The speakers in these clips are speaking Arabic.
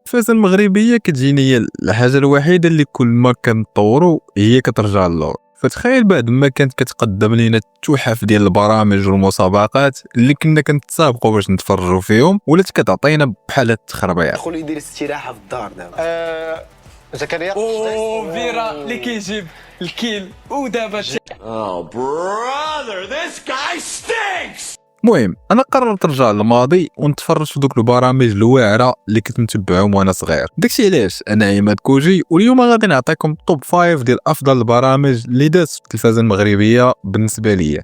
التلفازه المغربيه كتجيني هي الحاجه الوحيده اللي كل ما كنطوروا هي كترجع للور. فتخيل بعد ما كانت كتقدم لينا التحف ديال البرامج والمسابقات اللي كنا كنتسابقوا باش نتفرجوا فيهم، ولات كتعطينا بحال التخربيق. دخل يدير استراحه في الدار دابا. زكريا فيرا اللي كيجيب الكيل ودابا المهم انا قررت نرجع للماضي ونتفرج في دوك البرامج الواعره اللي كنت متبعهم وانا صغير. داكشي علاش انا عماد كوجي، واليوم غادي نعطيكم توب 5 ديال افضل البرامج اللي دازت في التلفازه المغربيه بالنسبه ليا.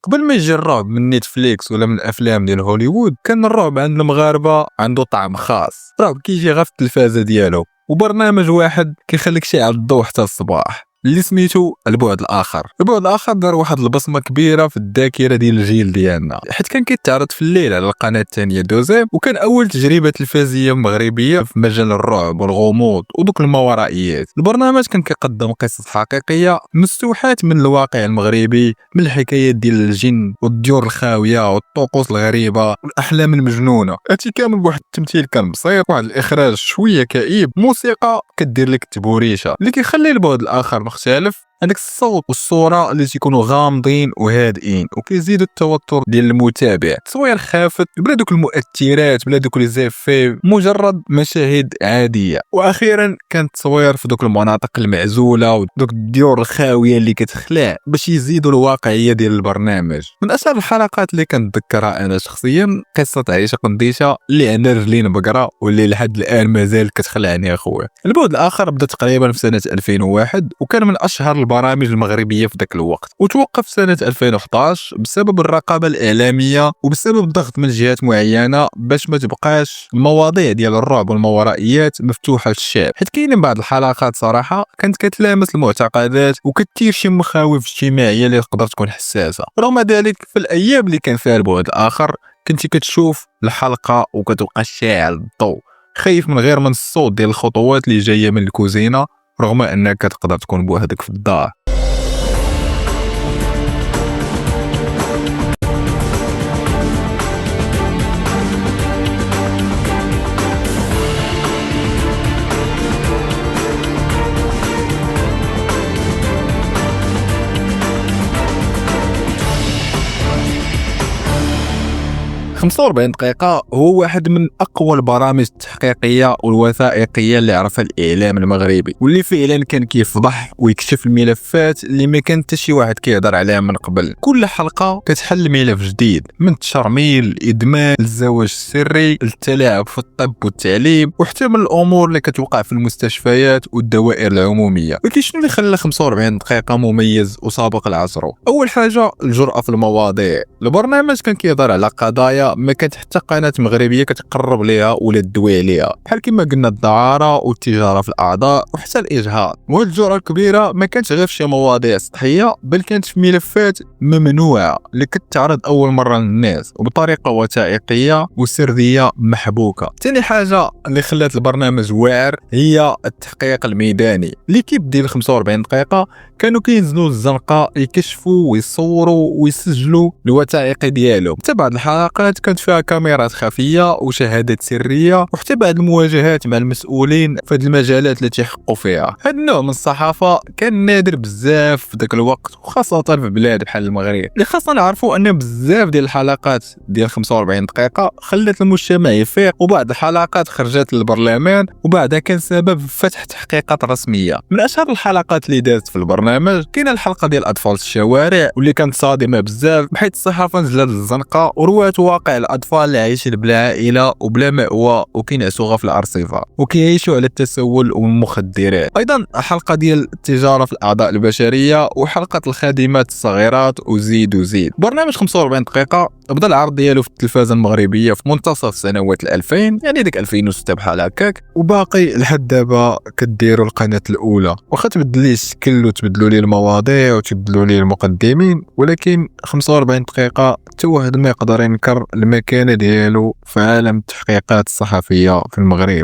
قبل ما يجي الرعب من نيتفليكس ولا من الافلام ديال هوليوود، كان الرعب عند المغاربه عنده طعم خاص. الرعب كيجي غير في التلفازه ديالو، وبرنامج واحد كيخليك شاعل الضوء حتى الصباح اللي سميتو البعد الاخر. البعد الاخر دار واحد البصمه كبيره في الذاكره ديال الجيل ديالنا، حيت كان كيتعرض في الليل على القناه الثانيه دوزيم، وكان اول تجربه تلفزيونيه مغربيه في مجال الرعب والغموض ودوك الماورائيات. البرنامج كان كيقدم قصص حقيقيه مستوحاه من الواقع المغربي، من الحكايات ديال الجن والديور الخاويه والطقوس الغريبه والاحلام المجنونه. هادشي كامل بواحد التمثيل كان بسيط، واحد الاخراج شويه كئيب، موسيقى كدير لك التبوريشه اللي كيخلي البعد الاخر مختلف. عندك الصوت والصوره اللي تيكونوا غامضين وهادئين، وكيزيدوا التوتر ديال المتابع. تصوير خافت بلا دوك المؤثرات بلا دوك لي زيفي، مجرد مشاهد عاديه. واخيرا كان التصوير في دوك المناطق المعزوله ودوك الديور الخاويه اللي كتخلع باش يزيدوا الواقعيه ديال البرنامج. من اشهر الحلقات اللي كنتذكرها انا شخصيا قصه عيشه قنديشه اللي عندها رجلين بقره واللي لحد الان مازال كتخلعني اخويا. البعد الاخر بدا تقريبا في سنه 2001، وكان من اشهر البرامج المغربيه في ذاك الوقت، وتوقف سنه 2011 بسبب الرقابه الاعلاميه وبسبب ضغط من جهات معينه باش ما تبقاش المواضيع ديال الرعب والماورائيات مفتوحه للشعب، حيت كاينين بعض الحلقات صراحه كانت كتلامس المعتقدات وكتثير شي مخاوف اجتماعيه اللي تقدر تكون حساسه. رغم ذلك في الايام اللي كان فيها البعد الاخر كنتي كتشوف الحلقه وكتبقى شاعل الضوء، خايف من غير من الصوت ديال الخطوات اللي جايه من الكوزينه، رغم انك تقدر تكون بوحدك في الدار. خمسة وأربعين دقيقة هو واحد من أقوى البرامج التحقيقية والوثائقية اللي عرفها الإعلام المغربي، واللي فعلا كان كيفضح ويكشف الملفات اللي ما كان حتى شي واحد كيهضر عليها من قبل. كل حلقة كتحل ملف جديد، من التشرميل، الإدمان، الزواج السري، التلاعب في الطب والتعليم، وحتى من الأمور اللي كتوقع في المستشفيات والدوائر العمومية. ولكن شنو اللي خلى 45 دقيقة مميز وسابق العصر؟ أول حاجة الجرأة في المواضيع. البرنامج كان كيهضر على قضايا ما كانت حتى قناه مغربيه كتقرب ليها ولا تدوي عليها، بحال كما قلنا الدعاره والتجاره في الاعضاء وحتى الاجهاض. وهاد الجرأه الكبيره ما كانتش غير في شي مواضيع سطحيه، بل كانت في ملفات ممنوعه اللي كتعرض اول مره للناس وبطريقه وثائقيه وسرديه محبوكه. ثاني حاجه اللي خلات البرنامج واعر هي التحقيق الميداني. ليكيب ديال 45 دقيقه كانوا كينزلوا الزنقه يكشفوا ويصوروا ويسجلوا الوثائقي ديالهم. حتى بعض الحلقات كانت فيها كاميرات خفيه وشهادات سريه، وحتى بعض المواجهات مع المسؤولين في هذه المجالات اللي تيحققوا فيها. هذا النوع من الصحافه كان نادر بزاف في ذاك الوقت، وخاصه في بلاد بحال المغرب. اللي خاصنا نعرفوا ان بزاف ديال الحلقات ديال 45 دقيقه خلت المجتمع يفيق، وبعض الحلقات خرجت للبرلمان وبعدها كان سبب في فتح تحقيقات رسميه. من اشهر الحلقات اللي دازت في البرنامج كاينه الحلقه ديال اطفال الشوارع، واللي كانت صادمه بزاف بحيث الصحافه نزلت للزنقه وروات واقع الاطفال اللي عايشين بلا عائله وبلا مأوى وكينعسوا في الارصفه وكيعيشوا على التسول والمخدرات. ايضا حلقه ديال التجاره في الاعضاء البشريه وحلقه الخادمات الصغيرات وزيد وزيد. برنامج 45 دقيقه بدا العرض ديالو في التلفازه المغربيه في منتصف سنوات 2000، يعني ديك 2006 بحال هكاك، وباقي لحد دابا كديروا القناه الاولى. واخا تبدل ليه الشكل وتبدلوا ليه المواضيع وتبدلوا ليه المقدمين، ولكن 45 دقيقه حتى واحد ما يقدر ينكر المكانه ديالو في عالم التحقيقات الصحفيه في المغرب.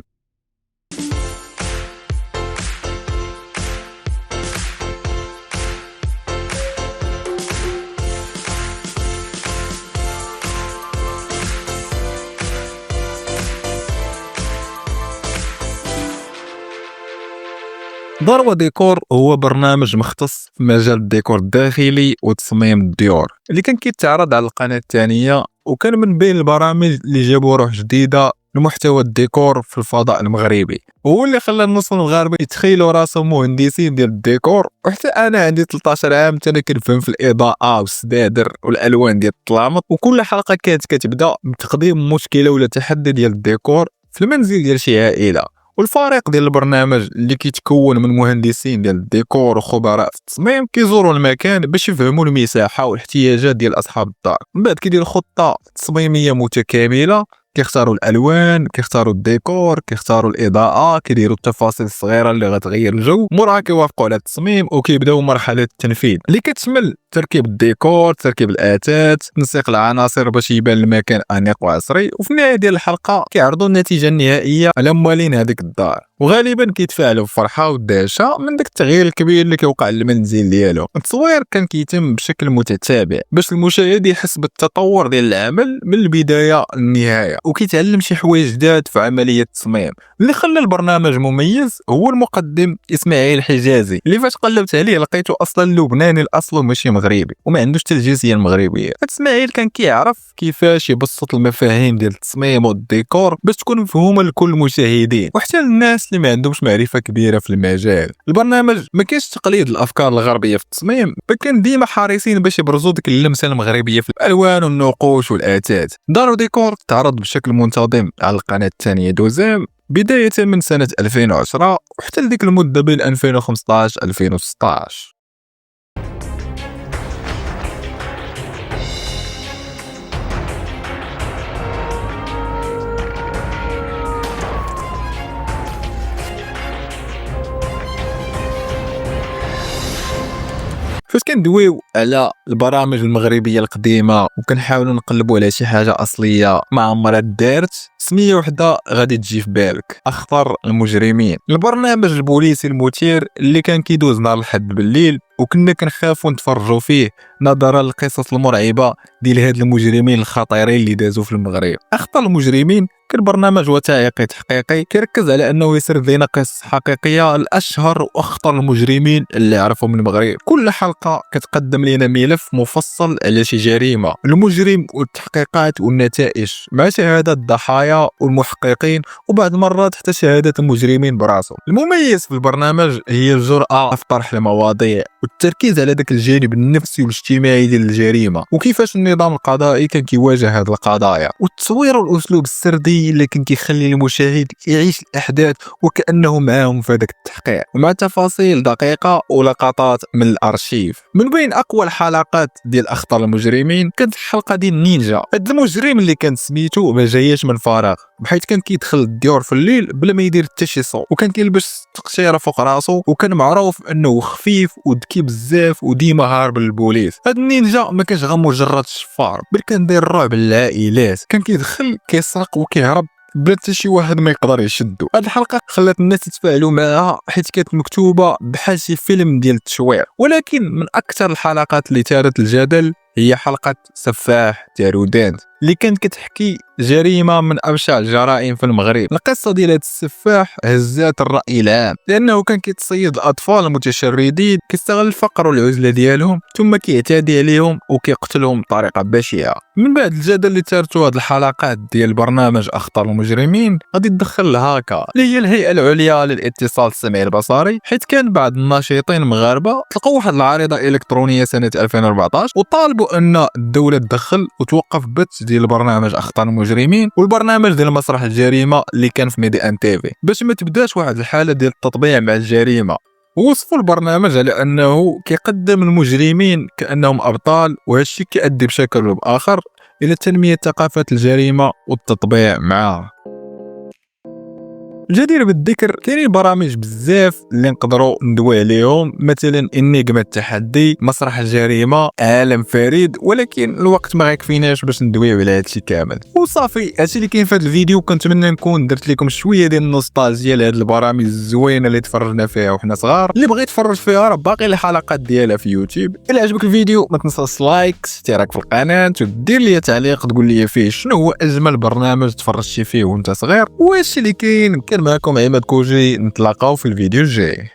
دار وديكور هو برنامج مختص في مجال الديكور الداخلي وتصميم الديور اللي كان كيتعرض على القناة الثانية، وكان من بين البرامج اللي جابوا روح جديدة لمحتوى الديكور في الفضاء المغربي، وهو اللي خلى النص المغاربه يتخيلوا راسهم مهندسين ديال الديكور. وحتى انا عندي 13 عام انا كنفهم في الاضاءه والسدادر والالوان ديال الطلامط، وكل حلقه كانت كتبدا بتقديم مشكله ولا تحدي ديال الديكور في المنزل ديال شي عائله. والفريق ديال البرنامج اللي كيتكون من مهندسين ديال الديكور وخبراء في التصميم كيزوروا المكان باش يفهموا المساحه والاحتياجات ديال اصحاب الدار. من بعد كيديروا خطه تصميميه متكامله، كيختاروا الالوان، كيختاروا الديكور، كيختاروا الاضاءه، كيديروا التفاصيل الصغيره اللي غتغير الجو. موراها كيوافقوا على التصميم وكيبداو مرحله التنفيذ اللي كتشمل تركيب الديكور، تركيب الاثاث، تنسيق العناصر باش يبان المكان انيق وعصري. وفي النهايه ديال الحلقه كيعرضوا النتيجه النهائيه على موالين هذيك الدار، وغالبا كيتفاعلوا بفرحه ودهشه من داك التغيير الكبير اللي كيوقع للمنزل ديالو. التصوير كان كيتم بشكل متتابع باش المشاهد يحس بالتطور ديال العمل من البدايه للنهايه، وكيتعلم شي حوايج جداد في عمليه التصميم. اللي خلى البرنامج مميز هو المقدم اسماعيل الحجازي، اللي فاش قلبت عليه لقيته اصلا لبناني الاصل وماشي مغربي وما عندوش حتى الجنسيه المغربيه. اسماعيل كان كيعرف كيفاش يبسط المفاهيم ديال التصميم والديكور باش تكون مفهومه لكل المشاهدين وحتى للناس اللي ما عندهمش معرفه كبيره في المجال. البرنامج ما كاينش تقليد الافكار الغربيه في التصميم، كان ديما حريصين باش يبرزوا ديك اللمسه المغربيه في الالوان والنقوش والاثاث. دار ديكور تعرض بشكل منتظم على القناه الثانيه دوزام بدايه من سنه 2010 وحتى لديك المده بين 2015 2016. فاش كندويو على البرامج المغربيه القديمه وكنحاولوا نقلبوا على شي حاجه اصليه ما عمرها دارت، سميه وحده غادي تجي في بالك: اخطر المجرمين. البرنامج البوليسي المثير اللي كان كيدوز نهار الحد بالليل وكنا كنخافوا نتفرجوا فيه نظرا للقصص المرعبه ديال هاد المجرمين الخطيرين اللي دازوا في المغرب. اخطر المجرمين كان برنامج وثائقي تحقيقي كيركز على انه يسرد لنا قصص حقيقيه الاشهر واخطر المجرمين اللي عرفوا من المغرب. كل حلقه كتقدم لنا ملف مفصل على شي جريمه، المجرم والتحقيقات والنتائج مع شهادات الضحايا والمحققين وبعض المرات حتى شهادات المجرمين براسهم. المميز في البرنامج هي الجرأه في طرح المواضيع والتركيز على ذاك الجانب النفسي والاجتماعي ديال الجريمه وكيفاش النظام القضائي كان كيواجه هذه القضايا، والتصوير والاسلوب السردي اللي كان كيخلي المشاهد يعيش الاحداث وكانه معاهم في هذاك التحقيق، ومع تفاصيل دقيقه ولقطات من الارشيف. من بين اقوى الحلقات ديال اخطر المجرمين كانت الحلقه ديال نينجا. هذا المجرم اللي كان سميتو ما جاياش من فراغ، بحيث كان كيدخل الديور في الليل بلا ما يدير حتى شي صوت، وكان كيلبس تقشيره فوق راسو، وكان معروف انه خفيف وذكي بزاف وديما هارب للبوليس. هاد النينجا ما كانش غير مجرد شفار، بل كان داير الرعب للعائلات، كان كيدخل كيسرق وكيهرب بلا حتى شي واحد ما يقدر يشدو. هاد الحلقه خلات الناس يتفاعلوا معها حيت كانت مكتوبه بحال شي فيلم ديال التشويق. ولكن من اكثر الحلقات اللي ثارت الجدل هي حلقه سفاح تارودانت اللي كانت كتحكي جريمه من ابشع الجرائم في المغرب. القصه ديال هذا السفاح هزات الراي العام لانه كان كيتصيد الاطفال المتشردين، كيستغل الفقر والعزله ديالهم ثم كيعتدي عليهم وكيقتلهم بطريقه بشعه. من بعد الجدل اللي ثارتو هذه الحلقات ديال برنامج اخطر المجرمين غادي تدخل الهاكا اللي هي الهيئه العليا للاتصال السمعي البصري، حيت كان بعض الناشطين المغاربه لقوا واحد العارضه الكترونيه سنه 2014 وطالبوا ان الدوله تدخل وتوقف بث ديال برنامج اخطر المجرمين والبرنامج ديال مسرح الجريمه اللي كان في ميدي ان تي في باش ما تبداش واحد الحاله ديال التطبيع مع الجريمه. ووصفوا البرنامج على انه كيقدم المجرمين كانهم ابطال، وهذا الشيء كيؤدي بشكل او باخر الى تنميه ثقافه الجريمه والتطبيع معها. الجدير بالذكر كاينين برامج بزاف اللي نقدروا ندوي عليهم، مثلا انيغما التحدي، مسرح الجريمه، عالم فريد، ولكن الوقت ما غيكفيناش باش ندويو على هادشي كامل. وصافي هادشي اللي كاين في هذا الفيديو. كنتمنى نكون درت لكم شويه ديال النوستالجيا لهاد البرامج الزوينه اللي تفرجنا فيها وحنا صغار. اللي بغيت يتفرج فيها راه باقي الحلقات ديالها في يوتيوب. الا عجبك الفيديو ما تنساش لايك، اشتراك في القناه، ودير لي تعليق تقول لي فيه شنو هو اجمل برنامج تفرجتي فيه وانت صغير. وهادشي اللي كاين. كان معكم عماد كوجي، نتلاقاو في الفيديو الجاي.